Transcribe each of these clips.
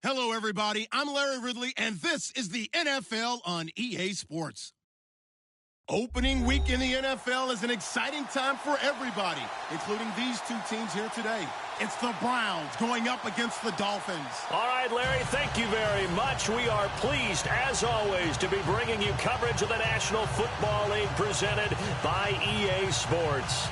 Hello, everybody. I'm Larry Ridley, and this is the NFL on EA Sports. Opening week in the NFL is an exciting time for everybody, including these two teams here today. It's the Browns going up against the Dolphins. All right, Larry, thank you very much. We are pleased, as always, to be bringing you coverage of the National Football League presented by EA Sports.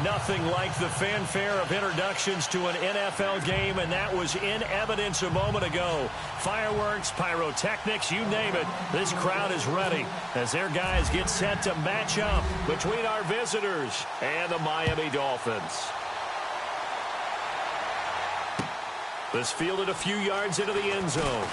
Nothing like the fanfare of introductions to an NFL game, and that was in evidence a moment ago. Fireworks, pyrotechnics, you name it. This crowd is ready as their guys get set to match up between our visitors and the Miami Dolphins. This fielded a few yards into the end zone.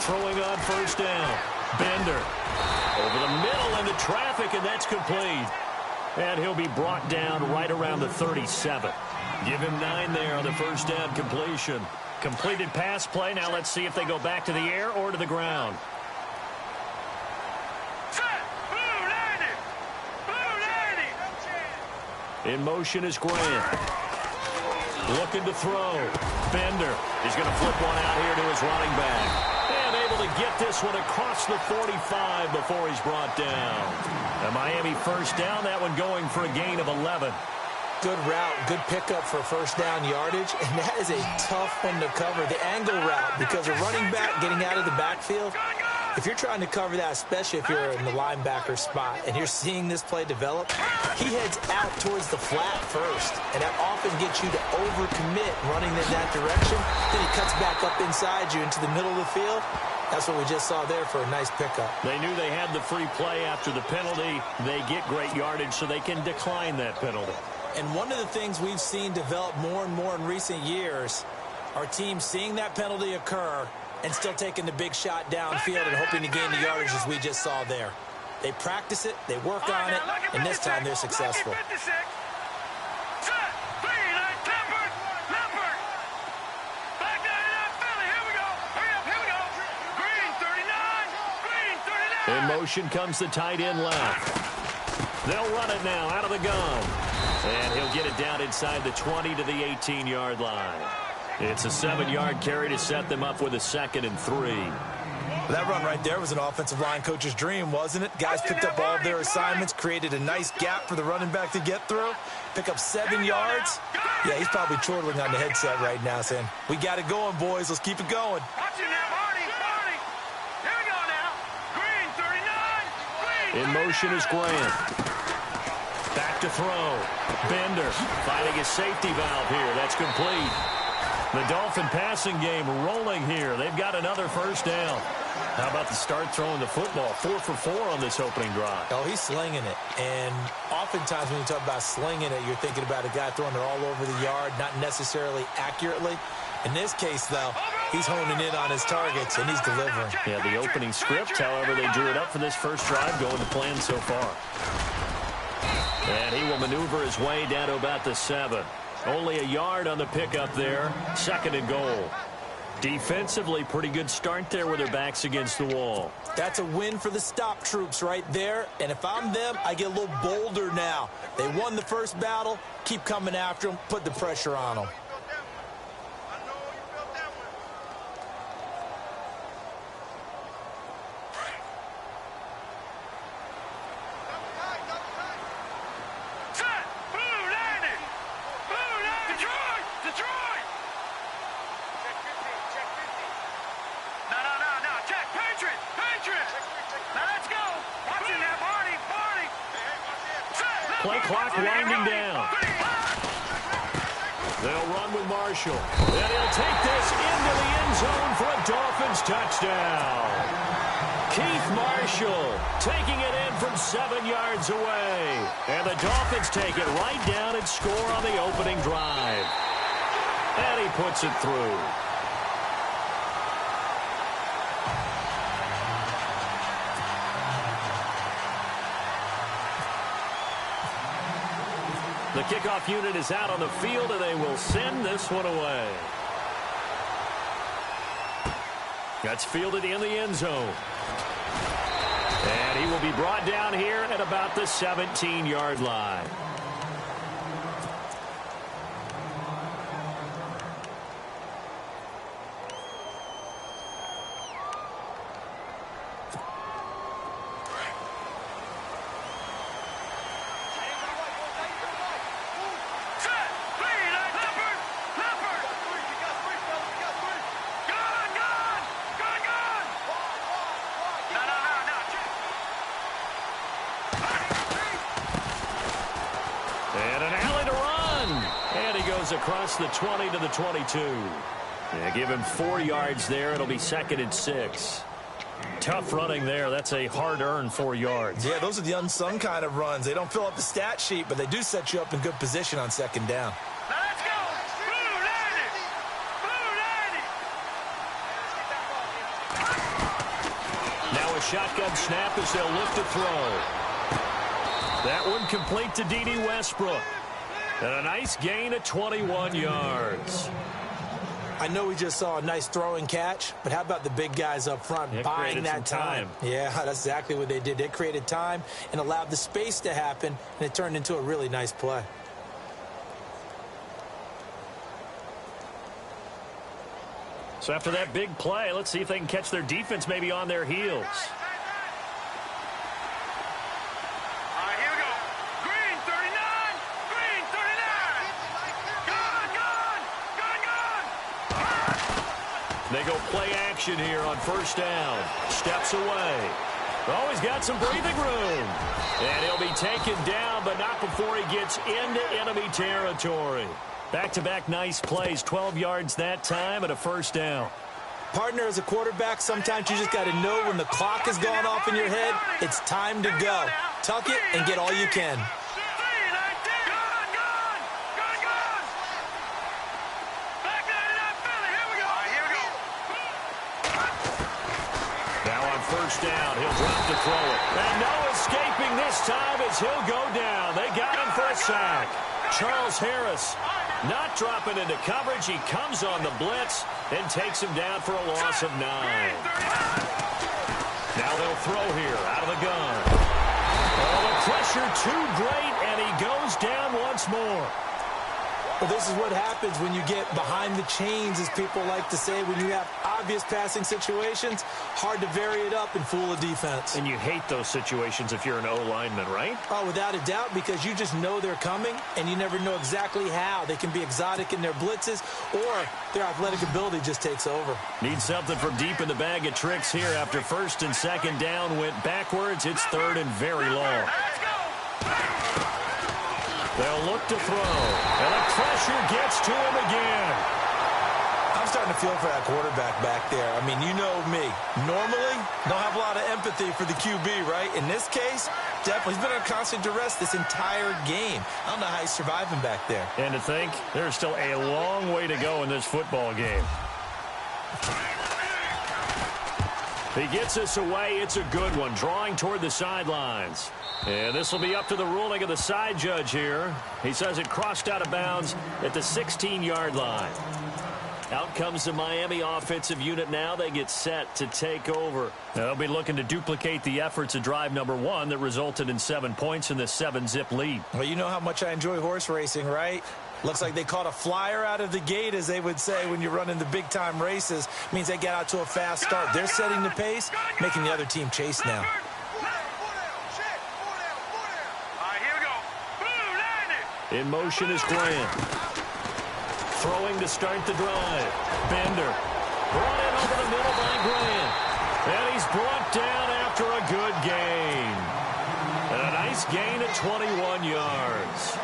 Throwing on first down. Bender over the middle into traffic, and that's complete. And he'll be brought down right around the 37. Give him 9 there on the first down completion. Completed pass play. Now let's see if they go back to the air or to the ground. In motion is Grant. Looking to throw. Bender. He's going to flip one out here to his running back. And able to get this one across the 45 before he's brought down. A Miami first down, that one going for a gain of 11. Good route, good pickup for first down yardage, and that is a tough one to cover. The angle route, because a running back getting out of the backfield, if you're trying to cover that, especially if you're in the linebacker spot and you're seeing this play develop, he heads out towards the flat first, and that often gets you to overcommit running in that direction. Then he cuts back up inside you into the middle of the field. That's what we just saw there for a nice pickup. They knew they had the free play after the penalty. They get great yardage so they can decline that penalty. And one of the things we've seen develop more and more in recent years are teams seeing that penalty occur and still taking the big shot downfield and hoping to gain the yardage as we just saw there. They practice it, they work on it, and this time they're successful. In motion comes the tight end left. They'll run it now out of the gun. And he'll get it down inside the 20 to the 18-yard line. It's a 7-yard carry to set them up with a 2nd and 3. That run right there was an offensive line coach's dream, wasn't it? Guys picked up all of their assignments, created a nice gap for the running back to get through, pick up 7 yards. Yeah, he's probably chortling on the headset right now saying, we got it going, boys. Let's keep it going. In motion is Grant. Back to throw. Bender finding his safety valve here. That's complete. The Dolphin passing game rolling here. They've got another first down. How about the start throwing the football? 4 for 4 on this opening drive. Oh, he's slinging it. And oftentimes when you talk about slinging it, you're thinking about a guy throwing it all over the yard, not necessarily accurately. In this case, though, he's honing in on his targets, and he's delivering. Yeah, the opening script, however, they drew it up for this first drive, going to plan so far. And he will maneuver his way down to about the 7. Only a yard on the pickup there. 2nd and goal. Defensively, pretty good start there with their backs against the wall. That's a win for the stop troops right there. And if I'm them, I get a little bolder now. They won the first battle. Keep coming after them. Put the pressure on them. Play clock winding down. They'll run with Marshall. And he'll take this into the end zone for a Dolphins touchdown. Keith Marshall taking it in from 7 yards away. And the Dolphins take it right down and score on the opening drive. And he puts it through. The kickoff unit is out on the field, and they will send this one away. That's fielded in the end zone. And he will be brought down here at about the 17-yard line. Across the 20 to the 22. Yeah, give him 4 yards there. It'll be 2nd and 6. Tough running there. That's a hard-earned 4 yards. Yeah, those are the unsung kind of runs. They don't fill up the stat sheet, but they do set you up in good position on 2nd down. Let's go! Now a shotgun snap as they'll look to throw. That one complete to D.D. Westbrook. And a nice gain of 21 yards. I know we just saw a nice throwing catch, but how about the big guys up front buying that time? Yeah, that's exactly what they did. They created time and allowed the space to happen, and it turned into a really nice play. So after that big play, let's see if they can catch their defense maybe on their heels. They go play action here on 1st down. Steps away. Oh, he's got some breathing room. And he'll be taken down, but not before he gets into enemy territory. Back-to-back nice plays. 12 yards that time and a 1st down. Partner, as a quarterback, sometimes you just got to know when the clock has gone off in your head, it's time to go. Tuck it and get all you can. First down, he'll drop to throw it. And no escaping this time as he'll go down. They got him for a sack. Charles Harris not dropping into coverage. He comes on the blitz and takes him down for a loss of 9. Now they'll throw here out of the gun. Oh, the pressure too great, and he goes down once more. Well, this is what happens when you get behind the chains, as people like to say. When you have obvious passing situations, hard to vary it up and fool a defense. And you hate those situations if you're an O-lineman, right? Oh, without a doubt, because you just know they're coming, and you never know exactly how. They can be exotic in their blitzes, or their athletic ability just takes over. Need something from deep in the bag of tricks here after 1st and 2nd down went backwards. It's 3rd and very long. They'll look to throw, and the pressure gets to him again. I'm starting to feel for that quarterback back there. I mean, you know me. Normally, don't have a lot of empathy for the QB, right? In this case, definitely, he's been under constant duress this entire game. I don't know how he's surviving back there. And to think, there's still a long way to go in this football game. He gets us away. It's a good one, drawing toward the sidelines. And this will be up to the ruling of the side judge here. He says it crossed out of bounds at the 16-yard line. Out comes the Miami offensive unit now. They get set to take over. They'll be looking to duplicate the efforts of drive number 1 that resulted in 7 points in this 7-zip lead. Well, you know how much I enjoy horse racing, right? Looks like they caught a flyer out of the gate, as they would say when you're running the big-time races. Means they get out to a fast start. They're setting the pace, making the other team chase now. In motion is Grant. Throwing to start the drive. Bender. Brought in over the middle by Grant. And he's brought down after a good gain. And a nice gain of 21 yards.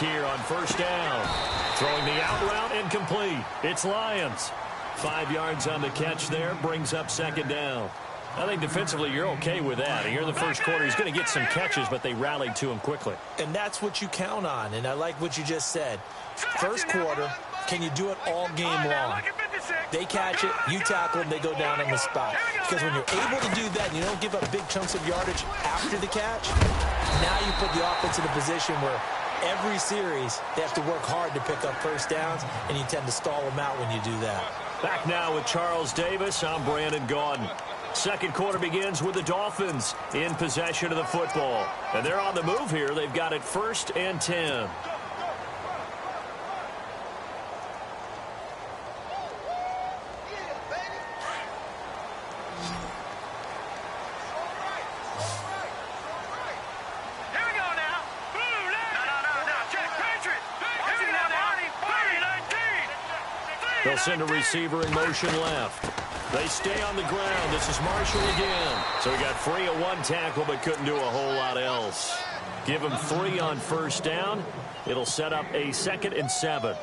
here on first down. Throwing the out route incomplete. It's Lions. 5 yards on the catch there. Brings up second down. I think defensively you're okay with that. Here in the first quarter, he's going to get some catches, but they rallied to him quickly. And that's what you count on, and I like what you just said. First quarter, can you do it all game long? They catch it, you tackle them, they go down on the spot. Because when you're able to do that and you don't give up big chunks of yardage after the catch, now you put the offense in a position where every series they have to work hard to pick up first downs, and you tend to stall them out when you do that. Back now with Charles Davis. I'm Brandon Gaudin. Second quarter begins with the Dolphins in possession of the football. And they're on the move here. They've got it 1st and 10. They'll send a receiver in motion left. They stay on the ground. This is Marshall again. So he got free of one tackle but couldn't do a whole lot else. Give him 3 on first down. It'll set up a 2nd and 7.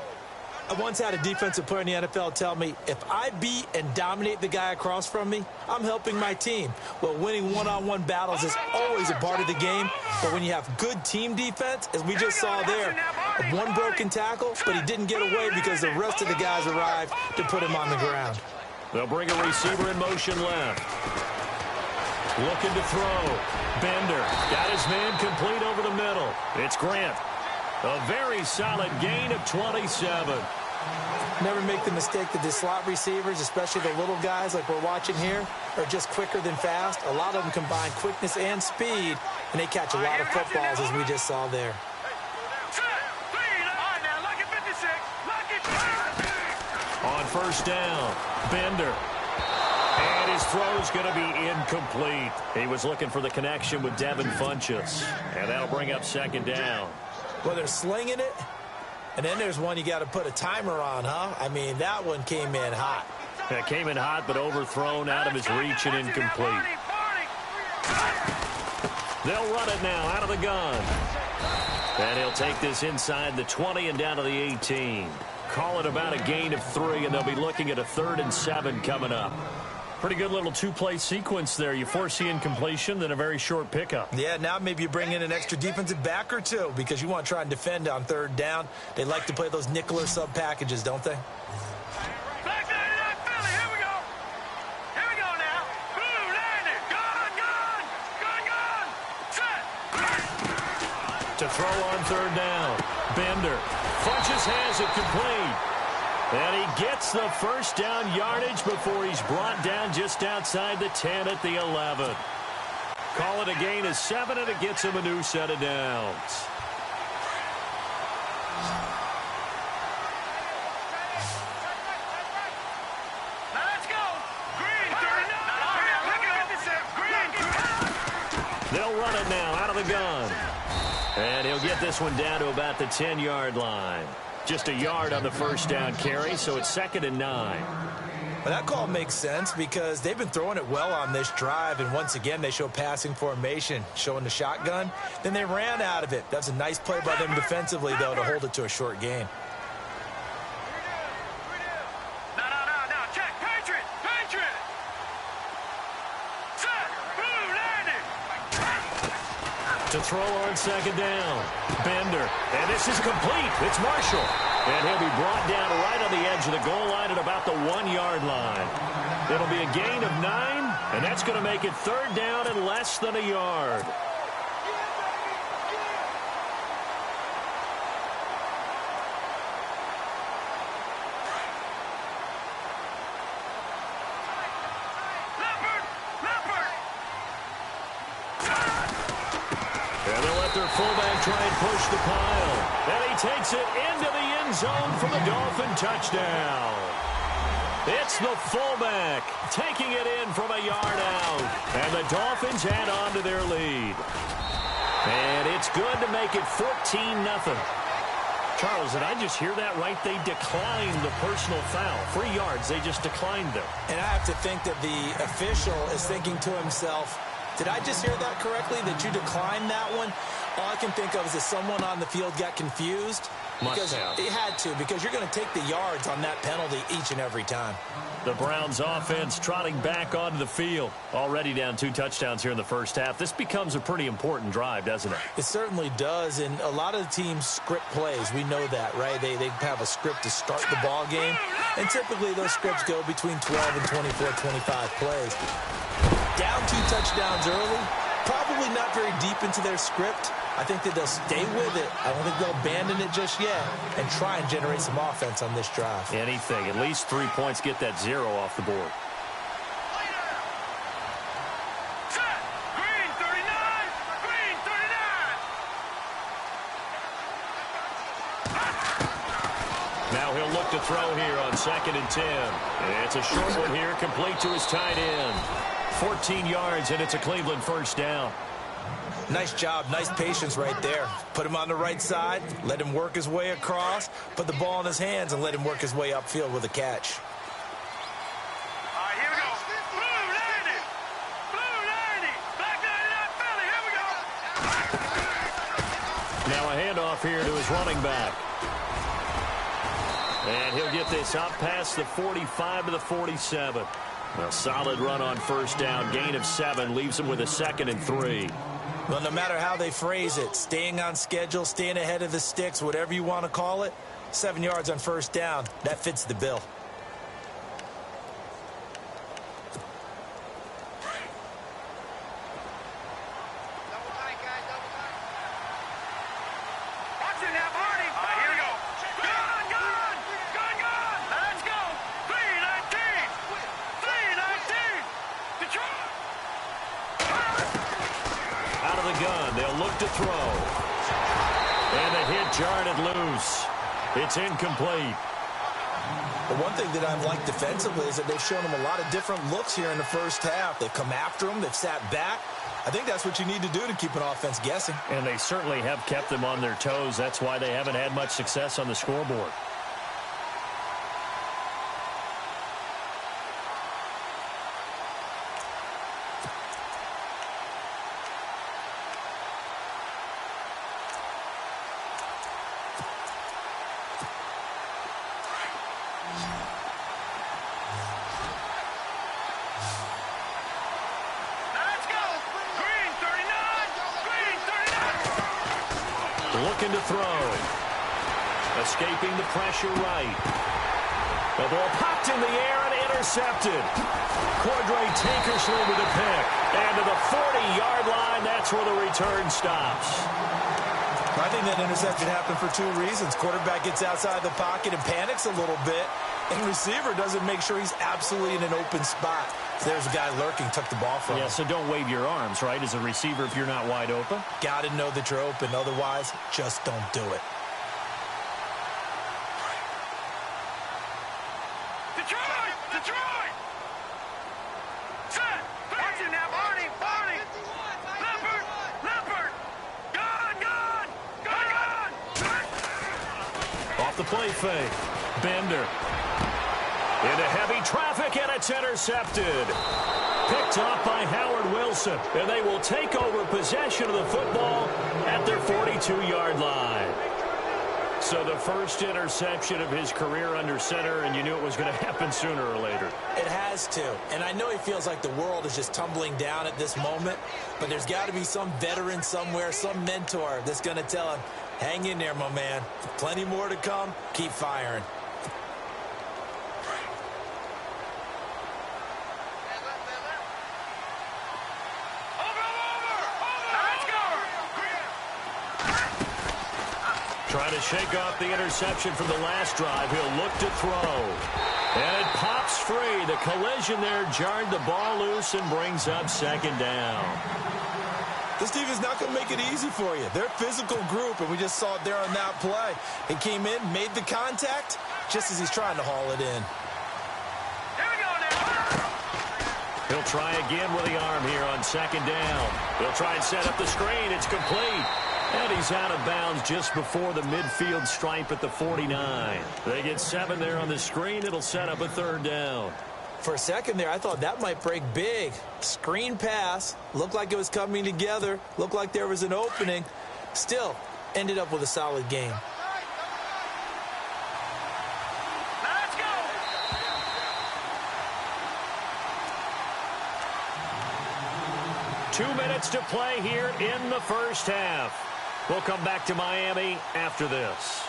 I once had a defensive player in the NFL tell me, if I beat and dominate the guy across from me, I'm helping my team. Well, winning one-on-one battles is always a part of the game, but when you have good team defense, as we just saw there, one broken tackle, but he didn't get away because the rest of the guys arrived to put him on the ground. They'll bring a receiver in motion left. Looking to throw. Bender got his man complete over the middle. It's Grant. A very solid gain of 27. Never make the mistake that the slot receivers, especially the little guys like we're watching here, are just quicker than fast. A lot of them combine quickness and speed, and they catch a lot of footballs, as we just saw there. On first down, Bender. And his throw's going to be incomplete. He was looking for the connection with Devin Funchess. And that'll bring up second down. Well, they're slinging it. And then there's one you got to put a timer on, huh? I mean, that one came in hot. It came in hot, but overthrown out of his reach and incomplete. They'll run it now out of the gun. And he'll take this inside the 20 and down to the 18. Call it about a gain of 3, and they'll be looking at a 3rd and 7 coming up. Pretty good little 2-play sequence there. You force the incompletion, then a very short pickup. Yeah, now maybe you bring in an extra defensive back or two because you want to try and defend on 3rd down. They like to play those nickel or sub packages, don't they? To throw on 3rd down. Bender. Funchess has it complete. And he gets the first down yardage before he's brought down just outside the 10 at the 11. Call it a gain of 7, and it gets him a new set of downs. Now let's go. Green, 39. They'll run it now out of the gun. And he'll get this one down to about the 10-yard line. Just a yard on the first down carry, so it's 2nd and 9. Well, that call makes sense because they've been throwing it well on this drive, and once again they show passing formation, showing the shotgun. Then they ran out of it. That's a nice play by them defensively, though, to hold it to a short gain. Now, check, Patriot. Set, blue, landing. To throw on 2nd down. Bender. And this is complete. It's Marshall. And he'll be brought down right on the edge of the goal line at about the 1-yard line. It'll be a gain of 9, and that's going to make it 3rd down and less than a yard. And they'll let their fullback try and push the pile. And he takes it into the end zone for the Dolphin touchdown. It's the fullback taking it in from a yard out. And the Dolphins add on to their lead. And it's good to make it 14-0. Charles, did I just hear that right? They declined the personal foul. 3 yards, they just declined them. And I have to think that the official is thinking to himself, did I just hear that correctly, that you declined that one? All I can think of is that someone on the field got confused. Because they had to, because you're going to take the yards on that penalty each and every time. The Browns offense trotting back onto the field. Already down 2 touchdowns here in the first half. This becomes a pretty important drive, doesn't it? It certainly does, and a lot of the teams script plays. We know that, right? They have a script to start the ball game, and typically those scripts go between 12 and 24, 25 plays. Down 2 touchdowns early, probably not very deep into their script. I think that they'll stay with it. I don't think they'll abandon it just yet and try and generate some offense on this drive. Anything. At least 3 points, get that 0 off the board. Set. Green 39. Green 39. Now he'll look to throw here on 2nd and 10. It's a short one here, complete to his tight end. 14 yards, and it's a Cleveland first down. Nice job, nice patience right there. Put him on the right side, let him work his way across, put the ball in his hands, and let him work his way upfield with a catch. All right, here we go. Blue 90. Blue 90. Black 99 Philly. Here we go. Now a handoff here to his running back. And he'll get this up past the 45 to the 47. A solid run on first down. Gain of 7 leaves him with a 2nd and 3. Well, no matter how they phrase it, staying on schedule, staying ahead of the sticks, whatever you want to call it, 7 yards on first down, that fits the bill. Watch it now, Barney. All right, here we go. Gun, gun. Gun, gun. Now let's go. 319. 319. Detroit. Out of the gun, they'll look to throw. And the hit jarred it loose. It's incomplete. But one thing that I've liked defensively is that they've shown him a lot of different looks here in the first half. They've come after him. They've sat back. I think that's what you need to do to keep an offense guessing. And they certainly have kept them on their toes. That's why they haven't had much success on the scoreboard. Looking to throw. Escaping the pressure right. The ball popped in the air and intercepted. Cordray Tankersley with a pick. And to the 40-yard line, that's where the return stops. I think that interception happened for 2 reasons. Quarterback gets outside the pocket and panics a little bit. And receiver doesn't make sure he's absolutely in an open spot. So there's a guy lurking, took the ball from him. Yeah, so don't wave your arms, right, as a receiver if you're not wide open. Got to know that you're open. Otherwise, just don't do it. Detroit! Detroit! Set! Watch it now, Barney! Barney! Leopard! Leopard! Gun! Gun! Gun! Gun! Off the play fake. Bender. Into heavy traffic, and it's intercepted. Picked off by Howard Wilson, and they will take over possession of the football at their 42-yard line. So the first interception of his career under center, and you knew it was going to happen sooner or later. It has to. And I know he feels like the world is just tumbling down at this moment, but there's got to be some veteran somewhere, some mentor that's going to tell him, hang in there, my man. Plenty more to come. Keep firing. Trying to shake off the interception from the last drive. He'll look to throw. And it pops free. The collision there jarred the ball loose and brings up 2nd down. This team is not going to make it easy for you. They're a physical group, and we just saw it there on that play. He came in, made the contact, just as he's trying to haul it in. Here we go now. He'll try again with the arm here on 2nd down. He'll try and set up the screen. It's complete. And he's out of bounds just before the midfield stripe at the 49. They get 7 there on the screen. It'll set up a 3rd down. For a second there, I thought that might break big. Screen pass. Looked like it was coming together. Looked like there was an opening. Still, ended up with a solid game. Let's go. 2 minutes to play here in the first half. We'll come back to Miami after this.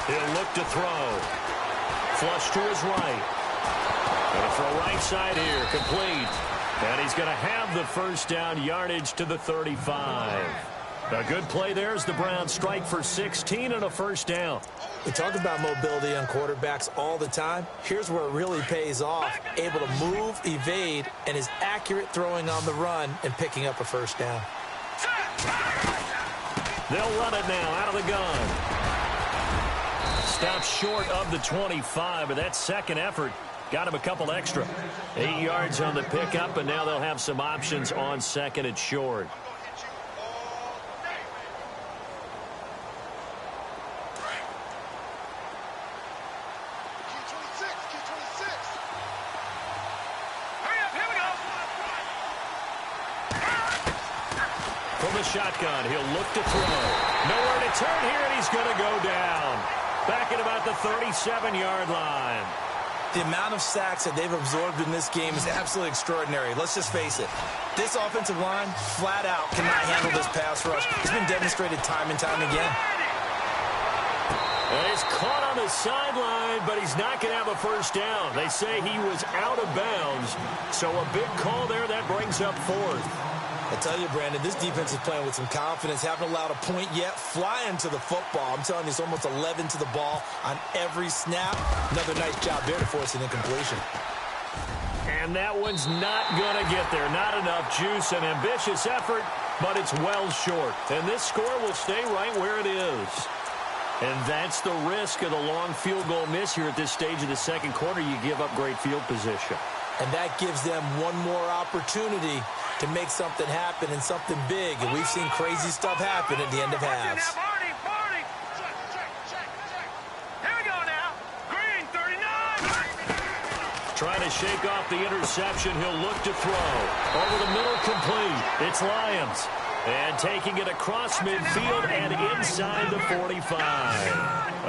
He'll look to throw. Flush to his right. Going to throw right side here. Complete. And he's going to have the first down, yardage to the 35. A good play there as the Browns strike for 16 and a first down. We talk about mobility on quarterbacks all the time. Here's where it really pays off. Able to move, evade, and is accurate throwing on the run and picking up a first down. They'll run it now out of the gun. Stopped short of the 25, but that second effort got him a couple extra. 8 yards on the pickup, and now they'll have some options on second and short. From the shotgun, he'll look to throw. Nowhere to turn here, and he's going to go down. Back at about the 37-yard line. The amount of sacks that they've absorbed in this game is absolutely extraordinary. Let's just face it. This offensive line, flat out, cannot handle this pass rush. It's been demonstrated time and time again. And he's caught on the sideline, but he's not going to have a first down. They say he was out of bounds, so a big call there that brings up fourth. I tell you, Brandon, this defense is playing with some confidence. Haven't allowed a point yet. Flying to the football. I'm telling you, it's almost 11 to the ball on every snap. Another nice job there to force an incompletion. And that one's not going to get there. Not enough juice. An ambitious effort, but it's well short. And this score will stay right where it is. And that's the risk of the long field goal miss here at this stage of the second quarter. You give up great field position. And that gives them one more opportunity to make something happen and something big. And we've seen crazy stuff happen at the end of halves. Here we go now. Green, 39. Trying to shake off the interception. He'll look to throw. Over the middle, complete. It's Lyons. And taking it across midfield and inside the 45.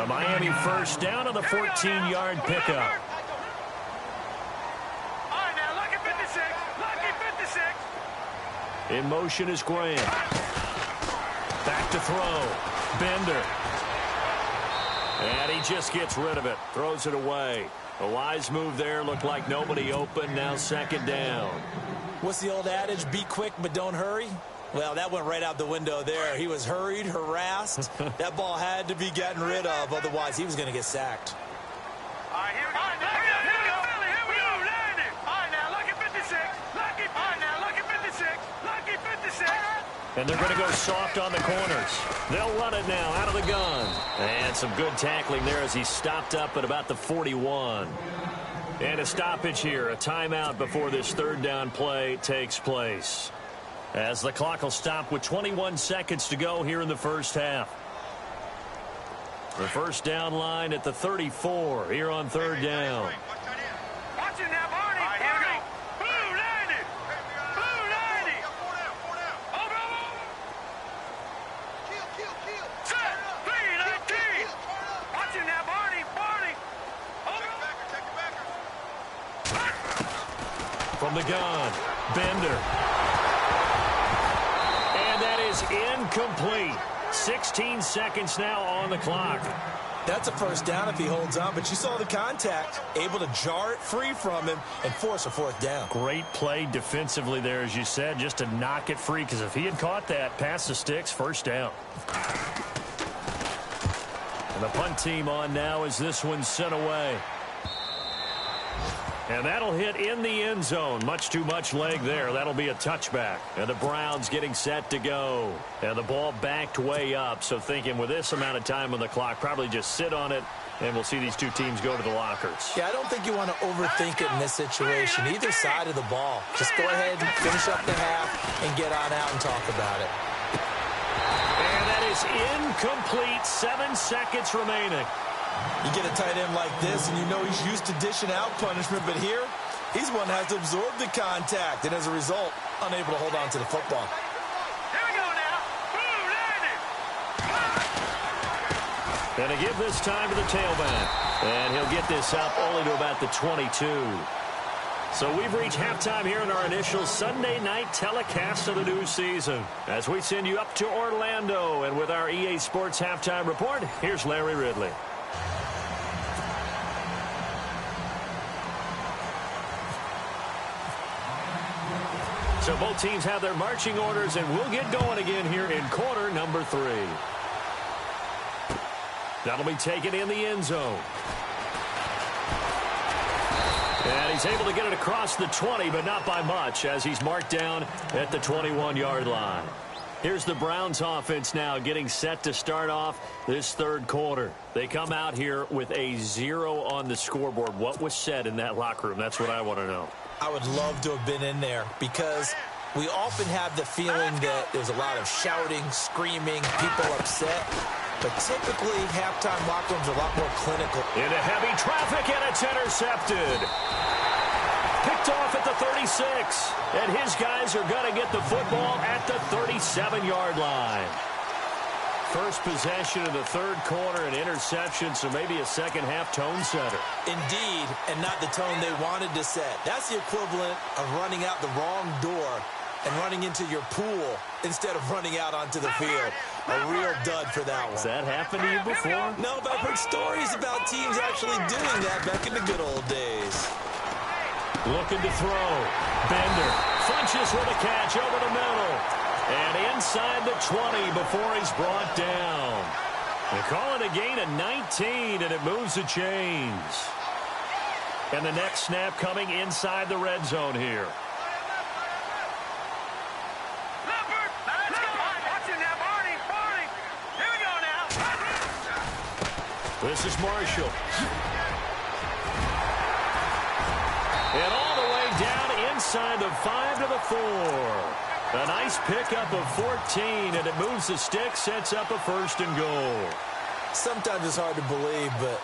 A Miami first down on the 14-yard pickup. In motion is Graham. Back to throw. Bender. And he just gets rid of it. Throws it away. A wise move there. Looked like nobody open. Now second down. What's the old adage? Be quick, but don't hurry. Well, that went right out the window there. He was hurried, harassed. That ball had to be gotten rid of. Otherwise, he was going to get sacked. All right, here we go. Here we go. Landed. All right, now look at 56. Lucky. All right, now look at 56. Lucky 56. And they're going to go soft on the corners. They'll run it now out of the gun. And some good tackling there as he stopped up at about the 41. And a stoppage here, a timeout before this third down play takes place. As the clock will stop with 21 seconds to go here in the first half. The first down line at the 34 here on third down. Watch it now, Barney. All right, here we go. Blue 90. Blue 90. Over. Kill. Set. 319. Watch it now, Barney. Over. Check it back. From the gun, Bender. And that is incomplete. 16 seconds now on the clock. That's a first down if he holds on, but you saw the contact. Able to jar it free from him and force a fourth down. Great play defensively there, as you said, just to knock it free, because if he had caught that, past the sticks, first down. And the punt team on now as this one's sent away. And that'll hit in the end zone. Much too much leg there. That'll be a touchback. And the Browns getting set to go. And the ball backed way up. So thinking with this amount of time on the clock, probably just sit on it, and we'll see these two teams go to the lockers. Yeah, I don't think you want to overthink it in this situation. Either side of the ball. Just go ahead and finish up the half and get on out and talk about it. And that is incomplete. 7 seconds remaining. You get a tight end like this, and you know he's used to dishing out punishment, but here, he's one that has to absorb the contact, and as a result, unable to hold on to the football. Here we go now. Boom, landed. And to give this time to the tailback. And he'll get this up only to about the 22. So we've reached halftime here in our initial Sunday night telecast of the new season. As we send you up to Orlando, and with our EA Sports halftime report, here's Larry Ridley. So both teams have their marching orders, and we'll get going again here in quarter number 3. That'll be taken in the end zone. And he's able to get it across the 20, but not by much, as he's marked down at the 21-yard line. Here's the Browns offense now getting set to start off this third quarter. They come out here with a 0 on the scoreboard. What was said in that locker room? That's what I want to know. I would love to have been in there because we often have the feeling that there's a lot of shouting, screaming, people upset. But typically, halftime locker rooms are a lot more clinical. Into heavy traffic, and it's intercepted. Picked off at the 36. And his guys are going to get the football at the 37-yard line. First possession of the third quarter, an interception, so maybe a second-half tone setter. Indeed, and not the tone they wanted to set. That's the equivalent of running out the wrong door and running into your pool instead of running out onto the field. A real dud for that one. Has that happened to you before? No, but I've heard stories about teams actually doing that back in the good old days. Looking to throw. Bender punches with a catch over the middle. And inside the 20 before he's brought down. They call it a gain of 19, and it moves the chains. And the next snap coming inside the red zone here. This is Marshall. And all the way down inside the 5 to the 4. A nice pickup of 14, and it moves the stick, sets up a 1st and goal. Sometimes it's hard to believe, but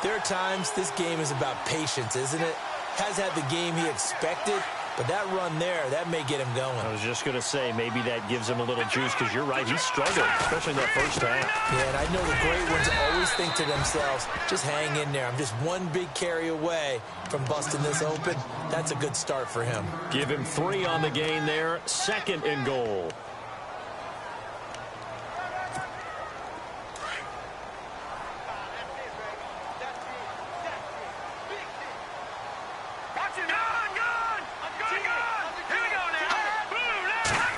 there are times this game is about patience, isn't it? Has had the game he expected, but that run there, that may get him going. I was just going to say, maybe that gives him a little juice, because you're right, he struggled, especially in that first half. Yeah, and I know the great ones always think to themselves, just hang in there. I'm just one big carry away from busting this open. That's a good start for him. Give him 3 on the gain there, 2nd and goal.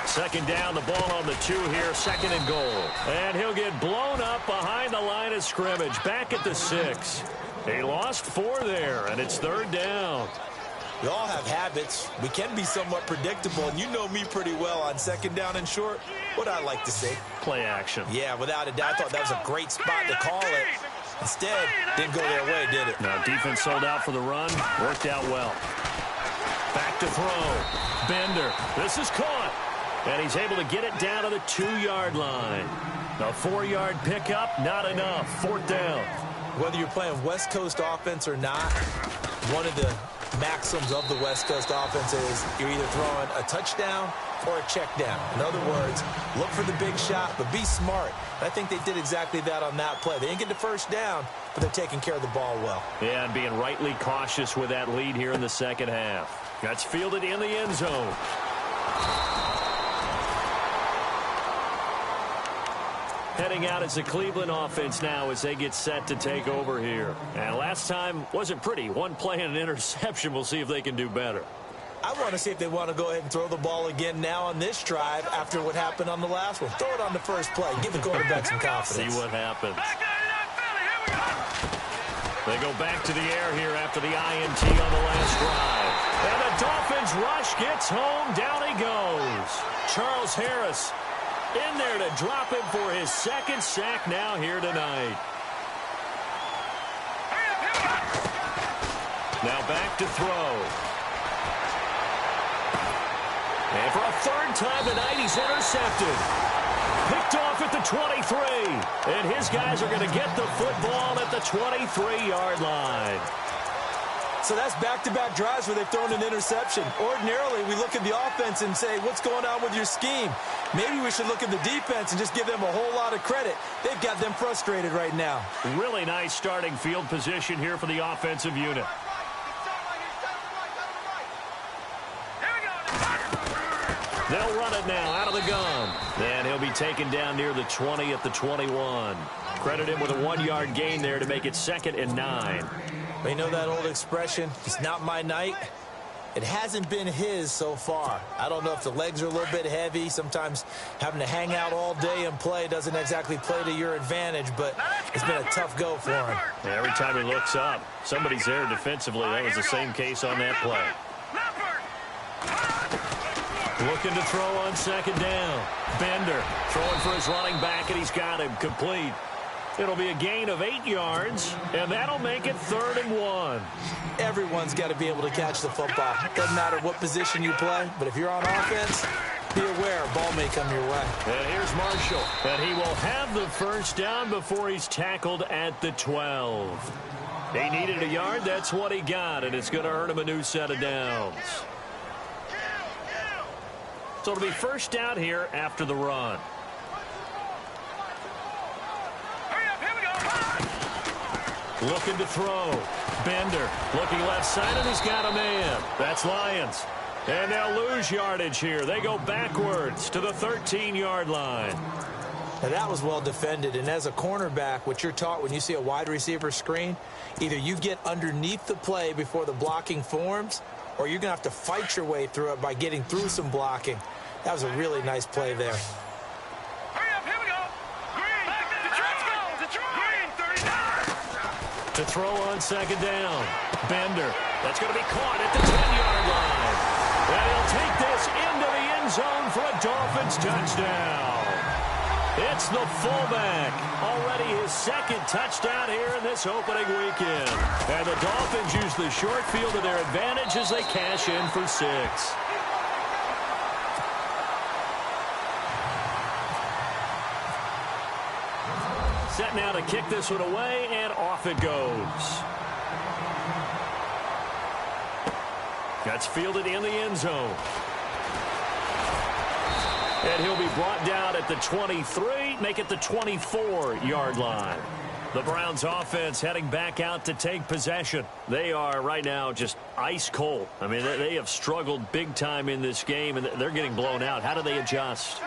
Second down, the ball on the 2 here, 2nd and goal. And he'll get blown up behind the line of scrimmage, back at the 6. He lost 4 there, and it's 3rd down. We all have habits. We can be somewhat predictable, and you know me pretty well on 2nd down and short. What I like to say? Play action. Yeah, without a doubt, I thought that was a great spot to call it. Instead, didn't go their way, did it? No, defense sold out for the run. Worked out well. Back to throw. Bender. This is caught. And he's able to get it down to the 2-yard line. A 4-yard pickup, not enough. 4th down. Whether you're playing West Coast offense or not, one of the maxims of the West Coast offense is you're either throwing a touchdown or a check down. In other words, look for the big shot, but be smart. I think they did exactly that on that play. They didn't get the first down, but they're taking care of the ball well. Yeah, and being rightly cautious with that lead here in the second half. That's fielded in the end zone. Heading out as the Cleveland offense now as they get set to take over here. And last time wasn't pretty. One play and an interception. We'll see if they can do better. I want to see if they want to go ahead and throw the ball again now on this drive after what happened on the last one. Throw it on the first play. Give the quarterback some confidence. See what happens. They go back to the air here after the INT on the last drive. And the Dolphins rush gets home. Down he goes. Charles Harris in there to drop him for his second sack now here tonight. Now back to throw. And for a third time tonight, he's intercepted. Picked off at the 23. And his guys are going to get the football at the 23-yard line. So that's back-to-back drives where they've thrown an interception. Ordinarily, we look at the offense and say, what's going on with your scheme? Maybe we should look at the defense and just give them a whole lot of credit. They've got them frustrated right now. Really nice starting field position here for the offensive unit. They'll run it now out of the gun. And he'll be taken down near the 20 at the 21. Credit him with a 1-yard gain there to make it 2nd and 9. You know that old expression, it's not my night? It hasn't been his so far. I don't know if the legs are a little bit heavy. Sometimes having to hang out all day and play doesn't exactly play to your advantage, but it's been a tough go for him. Every time he looks up, somebody's there defensively. That was the same case on that play. Looking to throw on 2nd down. Bender throwing for his running back, and he's got him complete. It'll be a gain of 8 yards, and that'll make it 3rd and 1. Everyone's got to be able to catch the football. Doesn't matter what position you play, but if you're on offense, be aware a ball may come your way. And here's Marshall, and he will have the first down before he's tackled at the 12. He needed a yard. That's what he got, and it's going to earn him a new set of downs. So it'll be first down here after the run. Looking to throw. Bender looking left side, and he's got a man. That's Lions. And they'll lose yardage here. They go backwards to the 13-yard line. Now that was well defended, and as a cornerback, what you're taught when you see a wide receiver screen, either you get underneath the play before the blocking forms, or you're going to have to fight your way through it by getting through some blocking. That was a really nice play there. To throw on 2nd down. Bender. That's going to be caught at the 10-yard line. And he'll take this into the end zone for a Dolphins touchdown. It's the fullback. Already his 2nd touchdown here in this opening weekend. And the Dolphins use the short field to their advantage as they cash in for 6. Set now to kick this one away, and off it goes. That's fielded in the end zone. And he'll be brought down at the 23, make it the 24-yard line. The Browns offense heading back out to take possession. They are right now just ice cold. I mean, they have struggled big time in this game, and they're getting blown out. How do they adjust?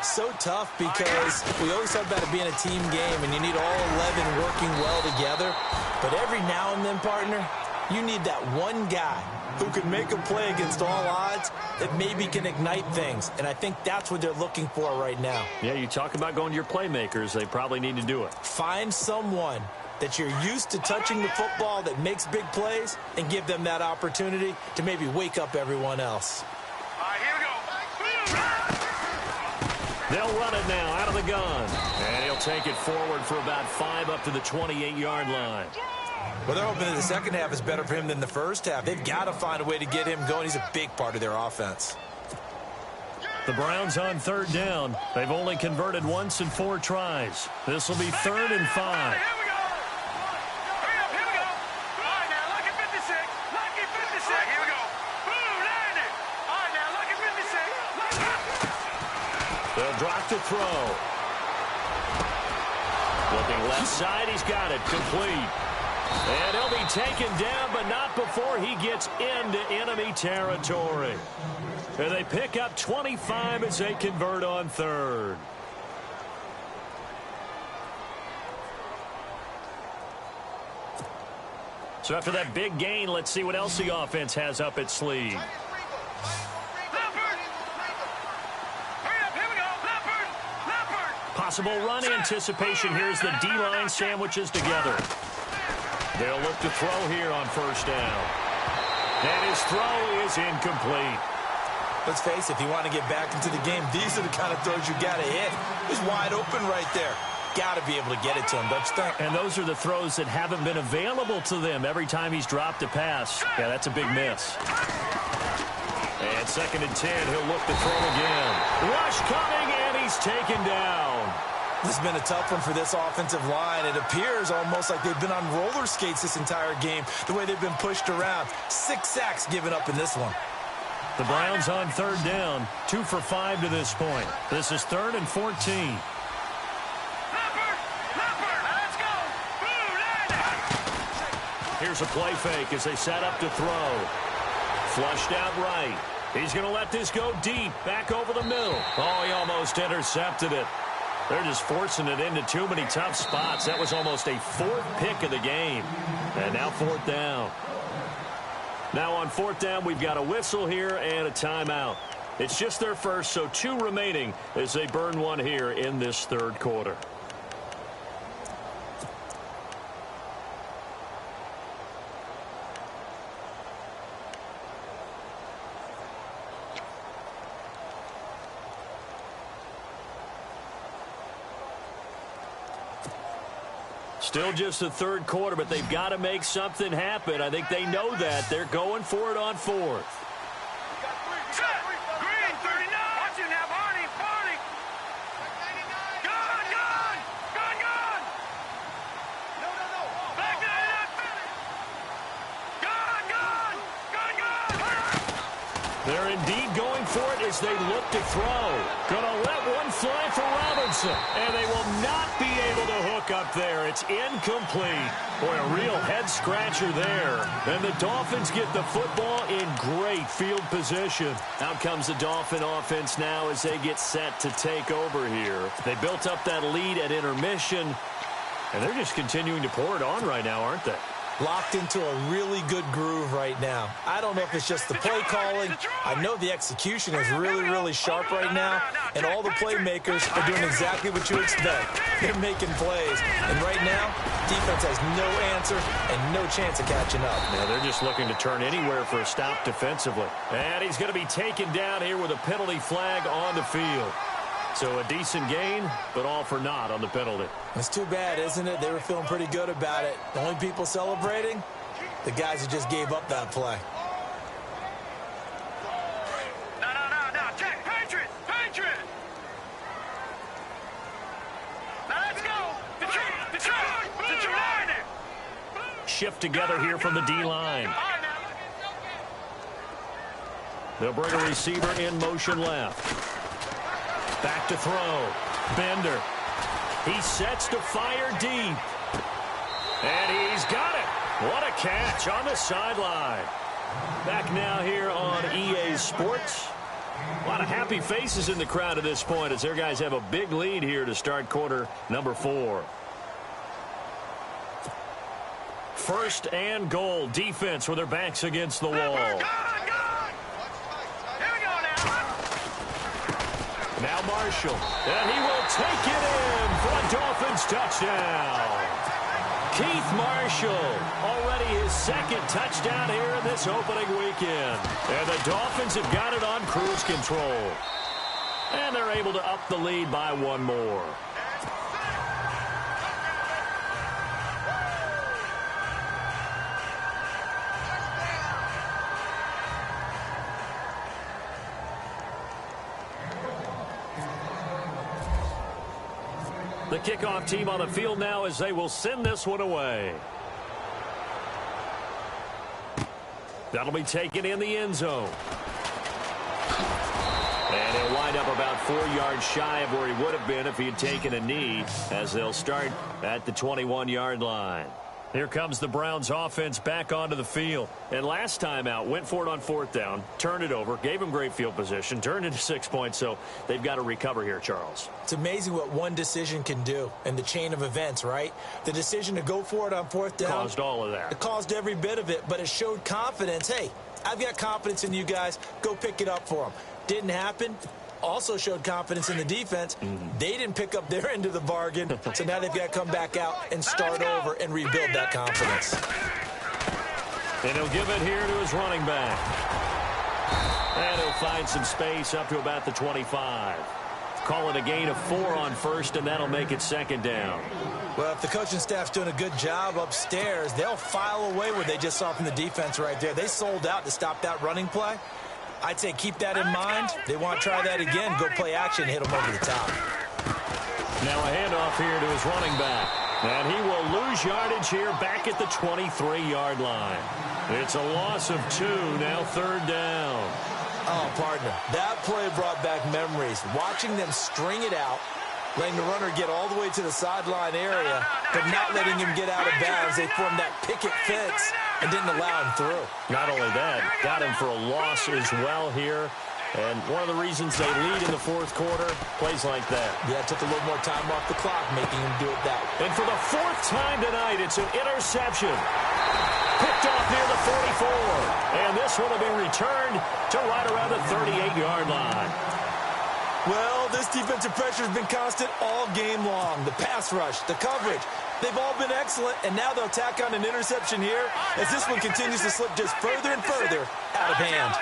So tough because we always talk about it being a team game and you need all 11 working well together. But every now and then, partner, you need that one guy who can make a play against all odds that maybe can ignite things. And I think that's what they're looking for right now. Yeah, you talk about going to your playmakers. They probably need to do it. Find someone that you're used to touching the football that makes big plays and give them that opportunity to maybe wake up everyone else. They'll run it now out of the gun. And he'll take it forward for about 5 up to the 28-yard line. Well, they're hoping that the second half is better for him than the first half. They've got to find a way to get him going. He's a big part of their offense. The Browns on 3rd down. They've only converted once in 4 tries. This will be 3rd and 5. They'll drop to throw. Looking left side, he's got it complete. And he'll be taken down, but not before he gets into enemy territory. And they pick up 25 as they convert on 3rd. So after that big gain, let's see what else the offense has up its sleeve. Possible run anticipation. Here's the D-line sandwiches together. They'll look to throw here on first down. And his throw is incomplete. Let's face it, if you want to get back into the game, these are the kind of throws you got to hit. He's wide open right there. Got to be able to get it to him, don't you think? And those are the throws that haven't been available to them every time he's dropped a pass. Yeah, that's a big miss. And 2nd and 10, he'll look to throw again. Rush coming, and he's taken down. This has been a tough one for this offensive line. It appears almost like they've been on roller skates this entire game, the way they've been pushed around. 6 sacks given up in this one. The Browns on 3rd down, 2 for 5 to this point. This is 3rd and 14. Here's a play fake as they set up to throw. Flushed out right. He's going to let this go deep, back over the middle. Oh, he almost intercepted it. They're just forcing it into too many tough spots. That was almost a 4th pick of the game. And now 4th down. Now on 4th down, we've got a whistle here and a timeout. It's just their first, so 2 remaining as they burn one here in this 3rd quarter. Still just the 3rd quarter, but they've got to make something happen. I think they know that. They're going for it on 4th. Green, 39. Watch it now, Barney. Gone. No. Back 99. Gone. They're indeed going for it as they look to throw. Gonna let one fly for Robinson, and they will not be able to hook up there. It's incomplete. Boy, a real head-scratcher there. And the Dolphins get the football in great field position. Out comes the Dolphin offense now as they get set to take over here. They built up that lead at intermission, and they're just continuing to pour it on right now, aren't they? Locked into a really good groove right now. I don't know if it's just the play calling. I know the execution is really sharp right now, and all the playmakers are doing exactly what you expect. They're making plays, and right now, defense has no answer and no chance of catching up. Yeah, they're just looking to turn anywhere for a stop defensively. And he's going to be taken down here with a penalty flag on the field. So a decent gain, but all for naught on the penalty. It's too bad, isn't it? They were feeling pretty good about it. The only people celebrating, the guys who just gave up that play. No. Check. Patriot. Now let's go. Detroit. Shift together here from the D-line. They'll bring a receiver in motion left. Back to throw. Bender. He sets to fire deep. And he's got it. What a catch on the sideline. Back now here on EA Sports. A lot of happy faces in the crowd at this point as their guys have a big lead here to start quarter number 4. 1st and goal. Defense with their backs against the wall. Now Marshall, and he will take it in for a Dolphins touchdown. Keith Marshall, already his 2nd touchdown here in this opening weekend. And the Dolphins have got it on cruise control. And they're able to up the lead by 1 more. The kickoff team on the field now as they will send this one away. That'll be taken in the end zone. And he'll wind up about 4 yards shy of where he would have been if he had taken a knee, as they'll start at the 21-yard line. Here comes the Browns offense back onto the field. And last time out, went for it on 4th down, turned it over, gave him great field position, turned into 6 points, so they've got to recover here, Charles. It's amazing what one decision can do in the chain of events, right? The decision to go for it on 4th down. Caused all of that. It caused every bit of it, but it showed confidence. Hey, I've got confidence in you guys. Go pick it up for them. Didn't happen. also showed confidence in the defense. They didn't pick up their end of the bargain, so now they've got to come back out and start over and rebuild that confidence. And he'll give it here to his running back. And he'll find some space up to about the 25. Call it a gain of 4 on first, and that'll make it second down. Well, if the coaching staff's doing a good job upstairs, they'll file away what they just saw from the defense right there. They sold out to stop that running play. I'd say keep that in mind. They want to try that again, go play action, hit them over the top. Now a handoff here to his running back. And he will lose yardage here back at the 23-yard line. It's a loss of 2, now third down. Oh, partner, that play brought back memories. Watching them string it out, letting the runner get all the way to the sideline area, but not letting him get out of bounds. They formed that picket fence and didn't allow him through. Not only that, got him for a loss as well here. And one of the reasons they lead in the fourth quarter, plays like that. Yeah, it took a little more time off the clock, making him do it that way. And for the 4th time tonight, it's an interception. Picked off near the 44. And this one will be returned to right around the 38-yard line. Well, this defensive pressure has been constant all game long. The pass rush, the coverage, they've all been excellent, and now they'll tack on an interception here as this one continues to slip just further and further out of hand.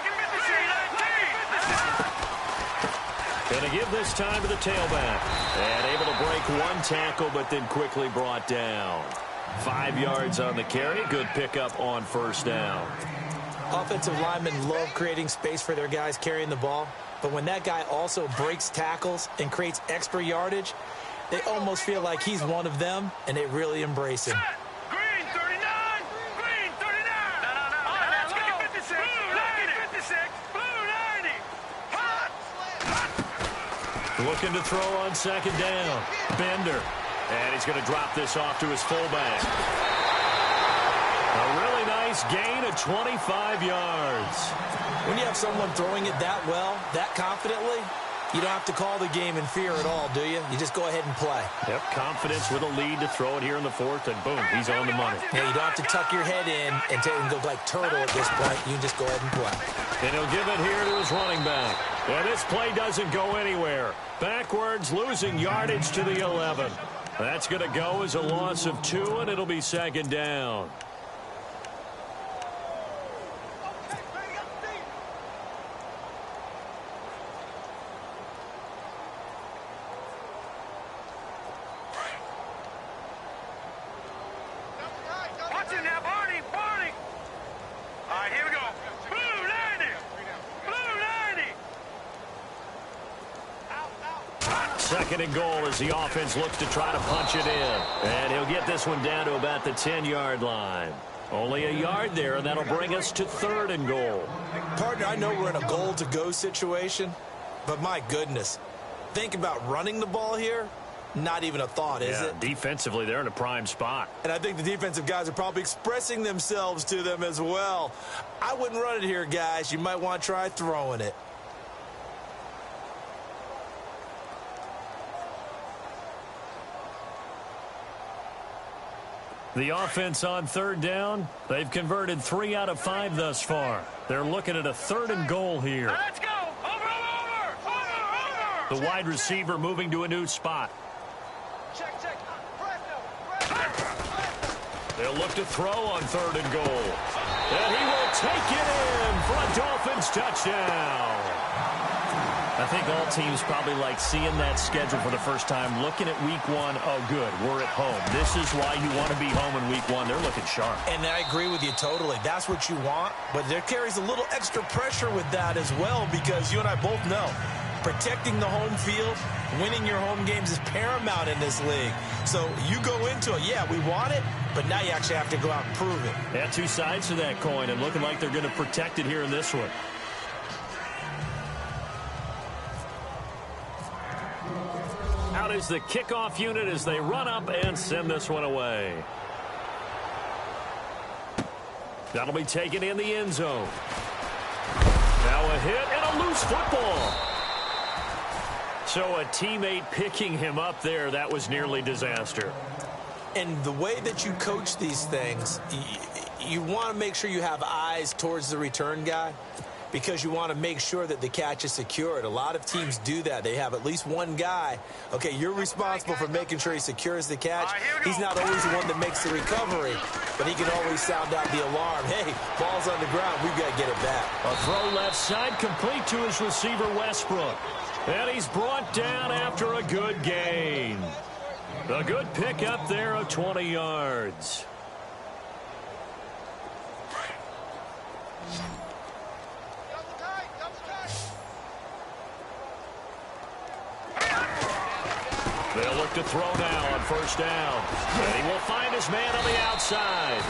Going to give this time to the tailback. And able to break one tackle, but then quickly brought down. 5 yards on the carry. Good pickup on first down. Offensive linemen love creating space for their guys carrying the ball. But when that guy also breaks tackles and creates extra yardage, they almost feel like he's one of them, and they really embrace him. Green 39! Green 39! No. Let's go. 56. Blue 56. Blue 90. Hot. Looking to throw on second down. Bender. And he's going to drop this off to his fullback. A really nice gain of 25 yards. When you have someone throwing it that well, that confidently, you don't have to call the game in fear at all, do you? You just go ahead and play. Yep, confidence with a lead to throw it here in the 4th, and boom, he's on the money. Yeah, you don't have to tuck your head in and go like turtle at this point. You can just go ahead and play. And he'll give it here to his running back. And this play doesn't go anywhere. Backwards, losing yardage to the 11. That's going to go as a loss of 2, and it'll be second down. Watch it now, Barney. All right, here we go. Blue 90. Blue 90. Second and goal as the offense looks to try to punch it in. And he'll get this one down to about the 10-yard line. Only a yard there, and that'll bring us to 3rd and goal. Partner, I know we're in a goal-to-go situation, but my goodness, think about running the ball here. Not even a thought, is it? Defensively, they're in a prime spot. And I think the defensive guys are probably expressing themselves to them as well. I wouldn't run it here, guys. You might want to try throwing it. The offense on 3rd down, they've converted 3 out of 5 thus far. They're looking at a 3rd and goal here. Let's go. Over. The wide receiver moving to a new spot. Check. They'll look to throw on 3rd and goal. And he will take it in for a Dolphins touchdown. I think all teams probably like seeing that schedule for the first time, looking at week 1. Oh, good, we're at home. This is why you want to be home in week 1. They're looking sharp. And I agree with you totally. That's what you want. But there carries a little extra pressure with that as well, because you and I both know protecting the home field, winning your home games is paramount in this league. So you go into it, yeah, we want it, but now you actually have to go out and prove it. Yeah, 2 sides to that coin, and looking like they're going to protect it here in this one. Out is the kickoff unit as they run up and send this one away. That'll be taken in the end zone. Now a hit and a loose football. So a teammate picking him up there, that was nearly disaster. And the way that you coach these things, you want to make sure you have eyes towards the return guy. because you want to make sure that the catch is secured. A lot of teams do that. They have at least one guy. Okay, you're responsible for making sure he secures the catch. He's not always the one that makes the recovery, but he can always sound out the alarm. Hey, ball's on the ground. We've got to get it back. A throw left side, complete to his receiver, Westbrook. And he's brought down after a good gain. A good pickup there of 20 yards. They'll look to throw now on first down. And he will find his man on the outside.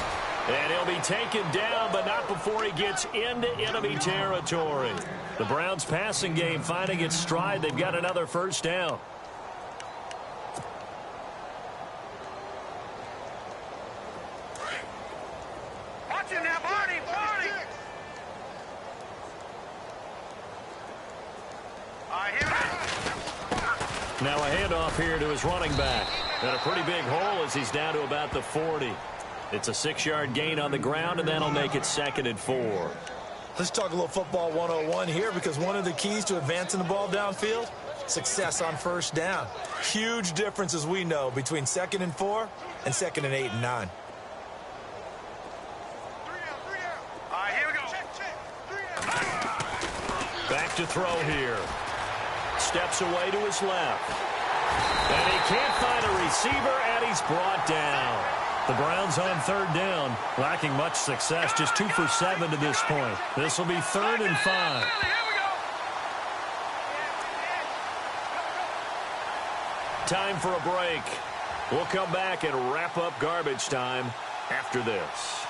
And he'll be taken down, but not before he gets into enemy territory. The Browns' passing game finding its stride. They've got another first down. Watch him now, Barney, Barney. Here we go. Now a handoff here to his running back. And a pretty big hole as he's down to about the 40. It's a 6-yard gain on the ground, and that'll make it 2nd and 4. Let's talk a little football 101 here, because one of the keys to advancing the ball downfield, success on first down. Huge difference, as we know, between 2nd and 4 and 2nd and 8 and 9. Here we go. Back to throw here. Steps away to his left. And he can't find a receiver, and he's brought down. The Browns on 3rd down, lacking much success, just 2 for 7 to this point. This will be 3rd and 5. Time for a break. We'll come back and wrap up garbage time after this.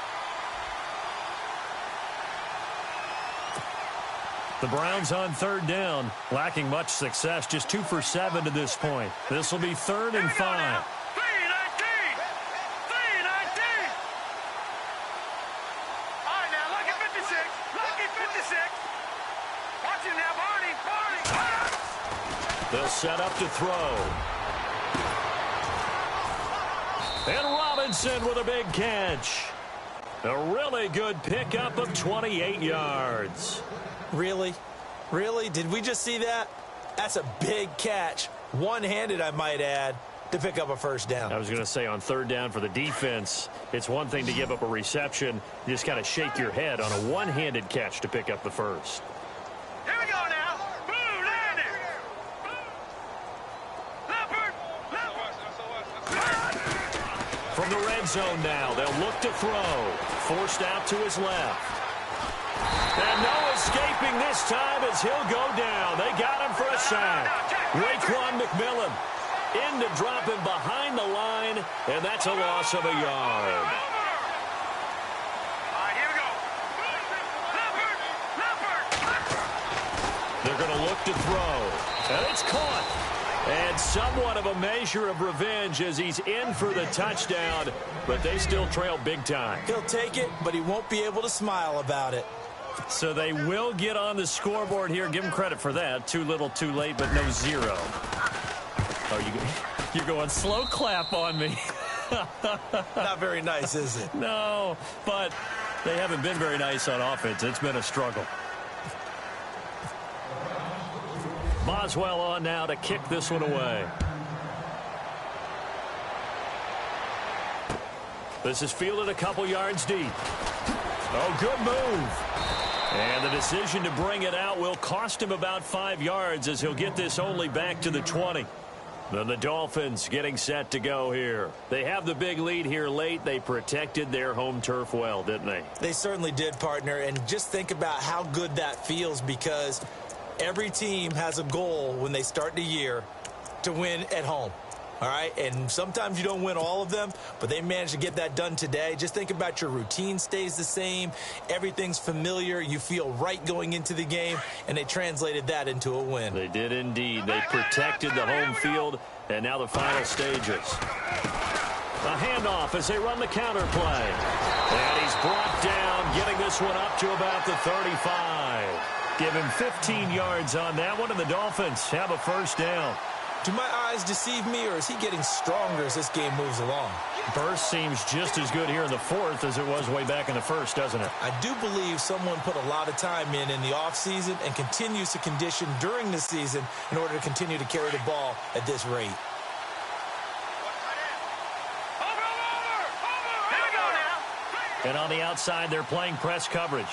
The Browns on 3rd down, lacking much success, just 2 for 7 to this point. This will be 3rd and 5. They'll set up to throw. And Robinson with a big catch. A really good pickup of 28 yards. Really? Really? Did we just see that? That's a big catch. One-handed, I might add, to pick up a first down. I was going to say, on 3rd down for the defense, it's one thing to give up a reception. You just got to shake your head on a one-handed catch to pick up the first. Here we go now. Boom, landed. From the red zone now, they'll look to throw. Forced out to his left. And no escaping this time as he'll go down. They got him for a sack. Raekwon McMillan in to drop him behind the line, and that's a loss of a yard. Here we go. They're going to look to throw. And it's caught. And somewhat of a measure of revenge as he's in for the touchdown, but they still trail big time. He'll take it, but he won't be able to smile about it. So they will get on the scoreboard here. Give him credit for that. Too little, too late, but no 0. Oh, you're going slow clap on me. Not very nice, is it? No, but they haven't been very nice on offense. It's been a struggle. Boswell on now to kick this one away. This is fielded a couple yards deep. Oh, good move. And the decision to bring it out will cost him about 5 yards as he'll get this only back to the 20. Then the Dolphins getting set to go here. They have the big lead here late. They protected their home turf well, didn't they? They certainly did, partner. And just think about how good that feels, because every team has a goal when they start the year to win at home. All right, and sometimes you don't win all of them, but they managed to get that done today. Just think about your routine stays the same. Everything's familiar. You feel right going into the game, and they translated that into a win. They did indeed. They protected the home field, and now the final stages. A handoff as they run the counter play. And he's brought down, getting this one up to about the 35. Give him 15 yards on that one, and the Dolphins have a first down. Do my eyes deceive me, or is he getting stronger as this game moves along? Burst seems just as good here in the fourth as it was way back in the first, doesn't it? I do believe someone put a lot of time in the offseason and continues to condition during the season in order to continue to carry the ball at this rate. And on the outside, they're playing press coverage.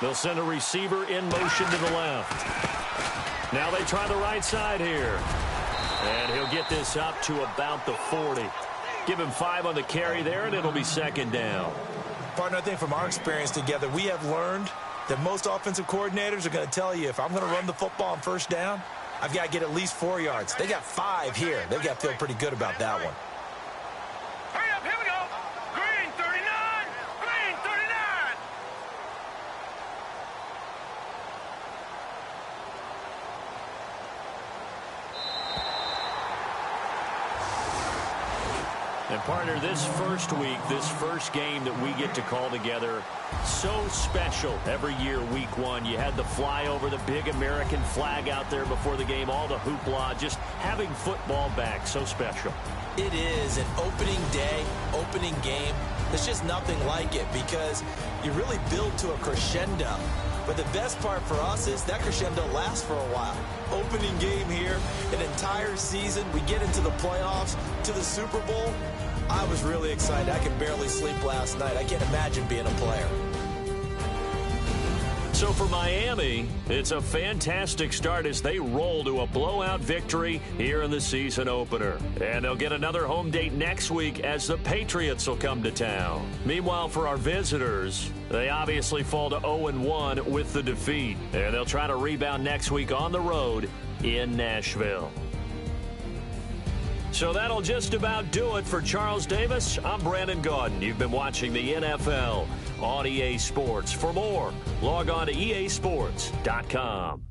They'll send a receiver in motion to the left. Now they try the right side here. And he'll get this up to about the 40. Give him 5 on the carry there, and it'll be second down. Partner, I think from our experience together, we have learned that most offensive coordinators are going to tell you, if I'm going to run the football on first down, I've got to get at least 4 yards. They got 5 here. They've got to feel pretty good about that one. Hurry up, here we go. Green 39, green 39. And partner, this first week, this first game that we get to call together, so special every year, week 1. You had the flyover, the big American flag out there before the game, all the hoopla, just having football back, so special. It is an opening day, opening game. There's just nothing like it because you really build to a crescendo. But the best part for us is that crescendo lasts for a while. Opening game here, an entire season. We get into the playoffs, to the Super Bowl. I was really excited. I could barely sleep last night. I can't imagine being a player. So for Miami, it's a fantastic start as they roll to a blowout victory here in the season opener. And they'll get another home date next week as the Patriots will come to town. Meanwhile, for our visitors, they obviously fall to 0-1 with the defeat. And they'll try to rebound next week on the road in Nashville. So that'll just about do it for Charles Davis. I'm Brandon Gaudin. You've been watching the NFL on EA Sports. For more, log on to easports.com.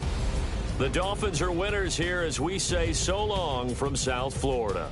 The Dolphins are winners here as we say so long from South Florida.